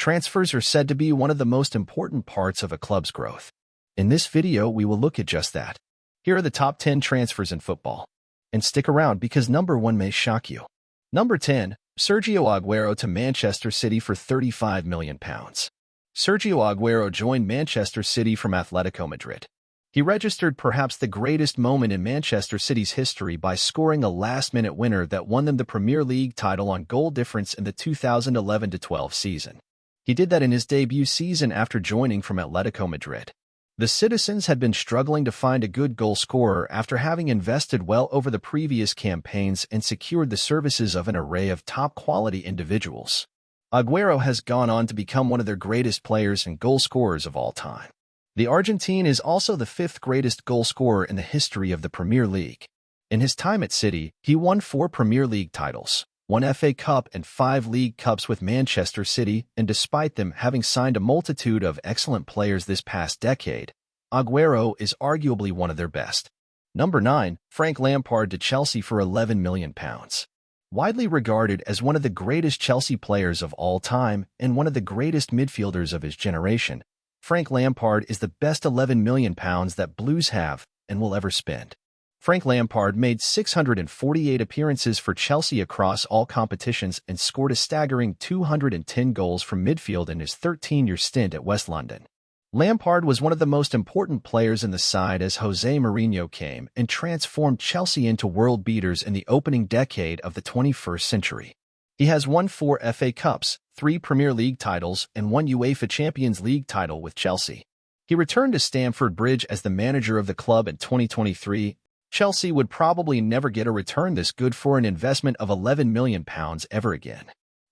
Transfers are said to be one of the most important parts of a club's growth. In this video, we will look at just that. Here are the top 10 transfers in football. And stick around because number 1 may shock you. Number 10, Sergio Aguero to Manchester City for £35 million. Sergio Aguero joined Manchester City from Atletico Madrid. He registered perhaps the greatest moment in Manchester City's history by scoring a last-minute winner that won them the Premier League title on goal difference in the 2011-12 season. He did that in his debut season after joining from Atletico Madrid. The citizens had been struggling to find a good goal scorer after having invested well over the previous campaigns and secured the services of an array of top-quality individuals. Aguero has gone on to become one of their greatest players and goal scorers of all time. The Argentine is also the 5th greatest goal scorer in the history of the Premier League. In his time at City, he won 4 Premier League titles, 1 FA Cup and 5 League Cups with Manchester City, and despite them having signed a multitude of excellent players this past decade, Aguero is arguably one of their best. Number 9, Frank Lampard to Chelsea for £11 million. Widely regarded as one of the greatest Chelsea players of all time and one of the greatest midfielders of his generation, Frank Lampard is the best £11 million that Blues have and will ever spend. Frank Lampard made 648 appearances for Chelsea across all competitions and scored a staggering 210 goals from midfield in his 13-year stint at West London. Lampard was one of the most important players in the side as Jose Mourinho came and transformed Chelsea into world beaters in the opening decade of the 21st century. He has won 4 FA Cups, 3 Premier League titles, and 1 UEFA Champions League title with Chelsea. He returned to Stamford Bridge as the manager of the club in 2023. Chelsea would probably never get a return this good for an investment of £11 million ever again.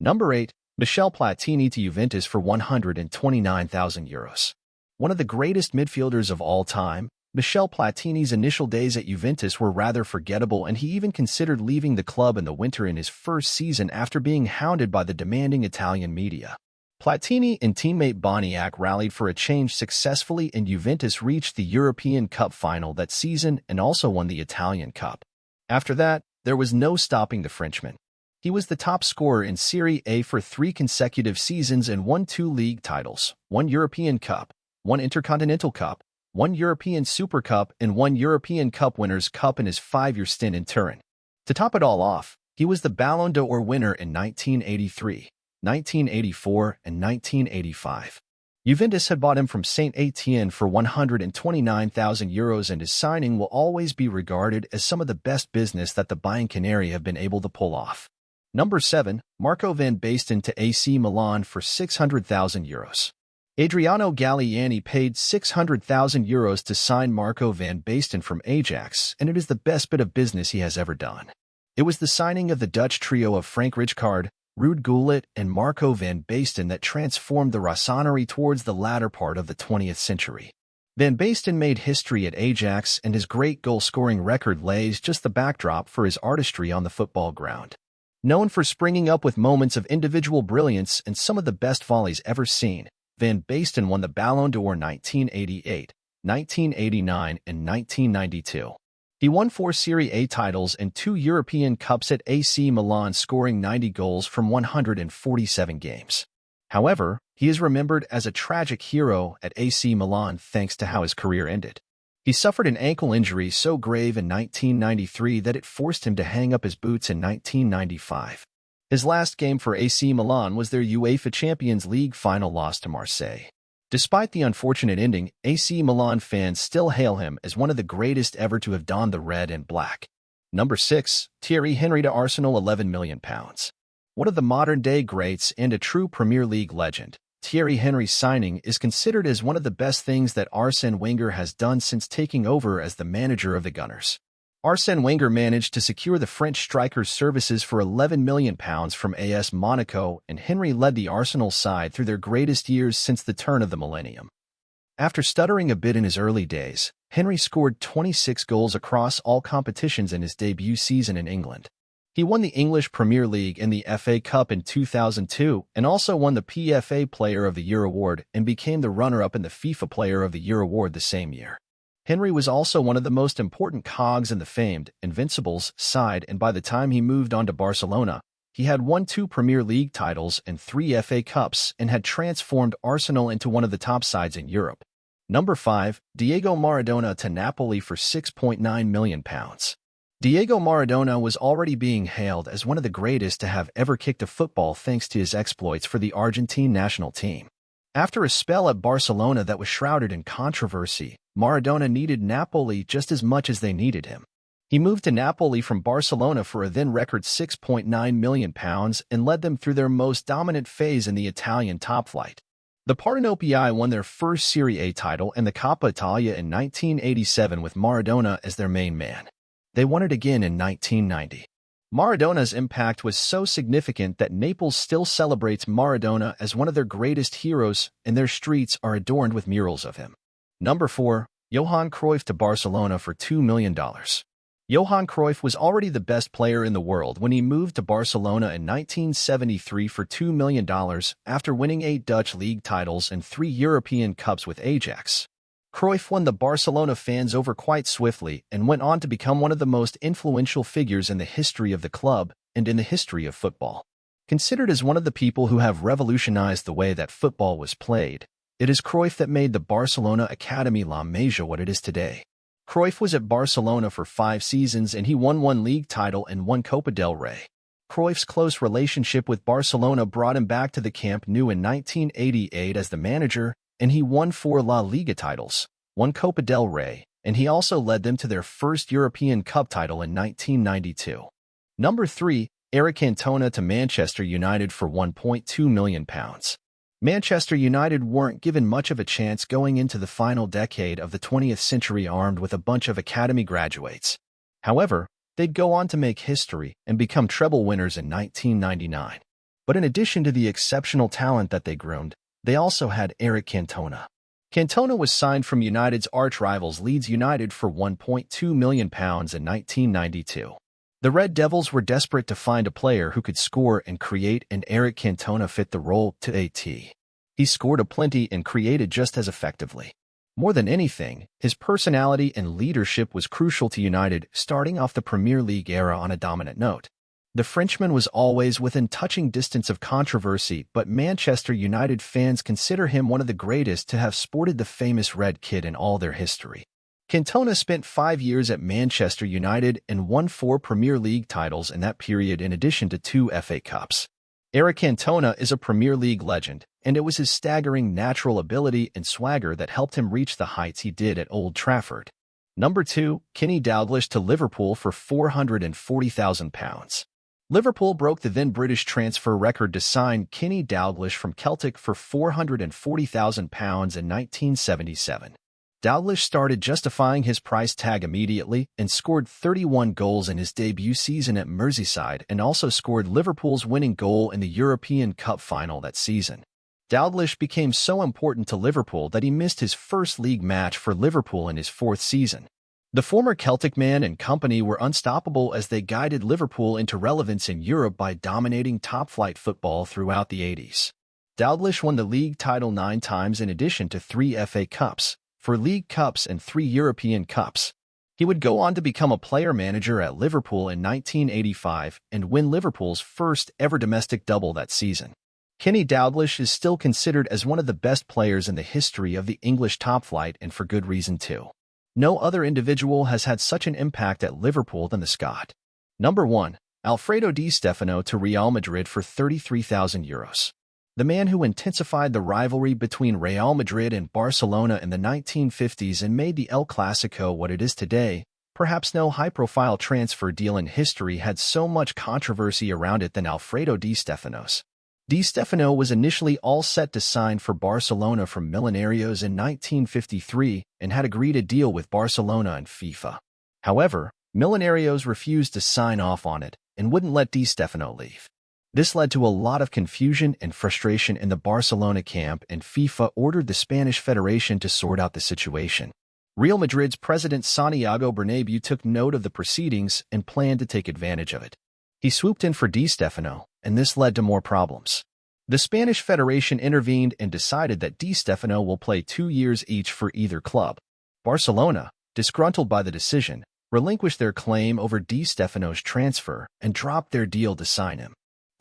Number 8, Michele Platini to Juventus for €129,000. One of the greatest midfielders of all time, Michele Platini's initial days at Juventus were rather forgettable, and he even considered leaving the club in the winter in his first season after being hounded by the demanding Italian media. Platini and teammate Boniek rallied for a change successfully, and Juventus reached the European Cup final that season and also won the Italian Cup. After that, there was no stopping the Frenchman. He was the top scorer in Serie A for 3 consecutive seasons and won 2 league titles, 1 European Cup, 1 Intercontinental Cup, 1 European Super Cup, and 1 European Cup Winners' Cup in his 5-year stint in Turin. To top it all off, he was the Ballon d'Or winner in 1983, 1984, and 1985. Juventus had bought him from Saint Etienne for €129,000, and his signing will always be regarded as some of the best business that the Bianconeri have been able to pull off. Number 7, Marco van Basten to AC Milan for €600,000. Adriano Galliani paid €600,000 to sign Marco van Basten from Ajax, and it is the best bit of business he has ever done. It was the signing of the Dutch trio of Frank Rijkaard, Ruud Gullit, and Marco van Basten that transformed the Rossoneri towards the latter part of the 20th century. Van Basten made history at Ajax, and his great goal-scoring record lays just the backdrop for his artistry on the football ground. Known for springing up with moments of individual brilliance and some of the best volleys ever seen, Van Basten won the Ballon d'Or 1988, 1989, and 1992. He won 4 Serie A titles and 2 European Cups at AC Milan, scoring 90 goals from 147 games. However, he is remembered as a tragic hero at AC Milan thanks to how his career ended. He suffered an ankle injury so grave in 1993 that it forced him to hang up his boots in 1995. His last game for AC Milan was their UEFA Champions League final loss to Marseille. Despite the unfortunate ending, AC Milan fans still hail him as one of the greatest ever to have donned the red and black. Number 6, Thierry Henry to Arsenal £11 million. One of the modern-day greats and a true Premier League legend, Thierry Henry's signing is considered as one of the best things that Arsène Wenger has done since taking over as the manager of the Gunners. Arsène Wenger managed to secure the French striker's services for £11 million from AS Monaco, and Henry led the Arsenal side through their greatest years since the turn of the millennium. After stuttering a bit in his early days, Henry scored 26 goals across all competitions in his debut season in England. He won the English Premier League and the FA Cup in 2002 and also won the PFA Player of the Year award and became the runner-up in the FIFA Player of the Year award the same year. Henry was also one of the most important cogs in the famed Invincibles side, and by the time he moved on to Barcelona, He had won 2 Premier League titles and 3 FA Cups and had transformed Arsenal into one of the top sides in Europe. Number 5. Diego Maradona to Napoli for £6.9 million. Diego Maradona was already being hailed as one of the greatest to have ever kicked a football thanks to his exploits for the Argentine national team. After a spell at Barcelona that was shrouded in controversy, Maradona needed Napoli just as much as they needed him. He moved to Napoli from Barcelona for a then-record £6.9 million and led them through their most dominant phase in the Italian top flight. The Partenopei won their first Serie A title and the Coppa Italia in 1987 with Maradona as their main man. They won it again in 1990. Maradona's impact was so significant that Naples still celebrates Maradona as one of their greatest heroes, and their streets are adorned with murals of him. Number 4. Johan Cruyff to Barcelona for $2 million. Johan Cruyff was already the best player in the world when he moved to Barcelona in 1973 for $2 million after winning 8 Dutch league titles and 3 European Cups with Ajax. Cruyff won the Barcelona fans over quite swiftly and went on to become one of the most influential figures in the history of the club and in the history of football. Considered as one of the people who have revolutionized the way that football was played, it is Cruyff that made the Barcelona Academy La Masia what it is today. Cruyff was at Barcelona for 5 seasons and he won 1 league title and 1 Copa del Rey. Cruyff's close relationship with Barcelona brought him back to the Camp Nou in 1988 as the manager, and he won 4 La Liga titles, 1 Copa del Rey, and he also led them to their first European Cup title in 1992. Number 3. Eric Cantona to Manchester United for £1.2 million. Manchester United weren't given much of a chance going into the final decade of the 20th century armed with a bunch of academy graduates. However, they'd go on to make history and become treble winners in 1999. But in addition to the exceptional talent that they groomed, they also had Eric Cantona. Cantona was signed from United's arch-rivals Leeds United for £1.2 million in 1992. The Red Devils were desperate to find a player who could score and create, and Eric Cantona fit the role to a T. He scored aplenty and created just as effectively. More than anything, his personality and leadership was crucial to United, starting off the Premier League era on a dominant note. The Frenchman was always within touching distance of controversy, but Manchester United fans consider him one of the greatest to have sported the famous red kit in all their history. Cantona spent 5 years at Manchester United and won 4 Premier League titles in that period in addition to 2 FA Cups. Eric Cantona is a Premier League legend, and it was his staggering natural ability and swagger that helped him reach the heights he did at Old Trafford. Number 2. Kenny Dalglish to Liverpool for £440,000. Liverpool broke the then British transfer record to sign Kenny Dalglish from Celtic for £440,000 in 1977. Dalglish started justifying his price tag immediately and scored 31 goals in his debut season at Merseyside and also scored Liverpool's winning goal in the European Cup final that season. Dalglish became so important to Liverpool that he missed his first league match for Liverpool in his 4th season. The former Celtic man and company were unstoppable as they guided Liverpool into relevance in Europe by dominating top-flight football throughout the 80s. Dalglish won the league title 9 times in addition to 3 FA Cups, 4 League Cups and 3 European Cups. He would go on to become a player-manager at Liverpool in 1985 and win Liverpool's first ever domestic double that season. Kenny Dalglish is still considered as one of the best players in the history of the English top flight, and for good reason too. No other individual has had such an impact at Liverpool than the Scot. Number 1. Alfredo D Stefano to Real Madrid for €33,000. The man who intensified the rivalry between Real Madrid and Barcelona in the 1950s and made the El Clasico what it is today. Perhaps no high-profile transfer deal in history had so much controversy around it than Alfredo D Stefano's. Di Stefano was initially all set to sign for Barcelona from Millonarios in 1953 and had agreed a deal with Barcelona and FIFA. However, Millonarios refused to sign off on it and wouldn't let Di Stefano leave. This led to a lot of confusion and frustration in the Barcelona camp, and FIFA ordered the Spanish Federation to sort out the situation. Real Madrid's president Santiago Bernabeu took note of the proceedings and planned to take advantage of it. He swooped in for Di Stefano, and this led to more problems. The Spanish Federation intervened and decided that Di Stefano will play 2 years each for either club. Barcelona, disgruntled by the decision, relinquished their claim over Di Stefano's transfer and dropped their deal to sign him.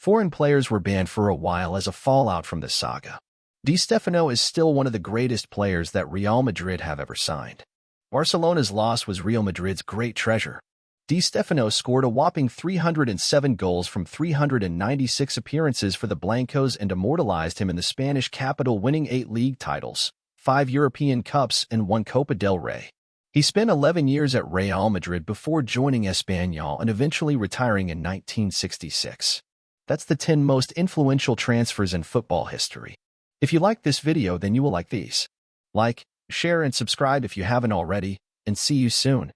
Foreign players were banned for a while as a fallout from this saga. Di Stefano is still one of the greatest players that Real Madrid have ever signed. Barcelona's loss was Real Madrid's great treasure. Di Stefano scored a whopping 307 goals from 396 appearances for the Blancos and immortalized him in the Spanish capital, winning 8 league titles, 5 European Cups, and 1 Copa del Rey. He spent 11 years at Real Madrid before joining Espanyol and eventually retiring in 1966. That's the 10 most influential transfers in football history. If you like this video, then you will like these. Like, share, and subscribe if you haven't already, and see you soon.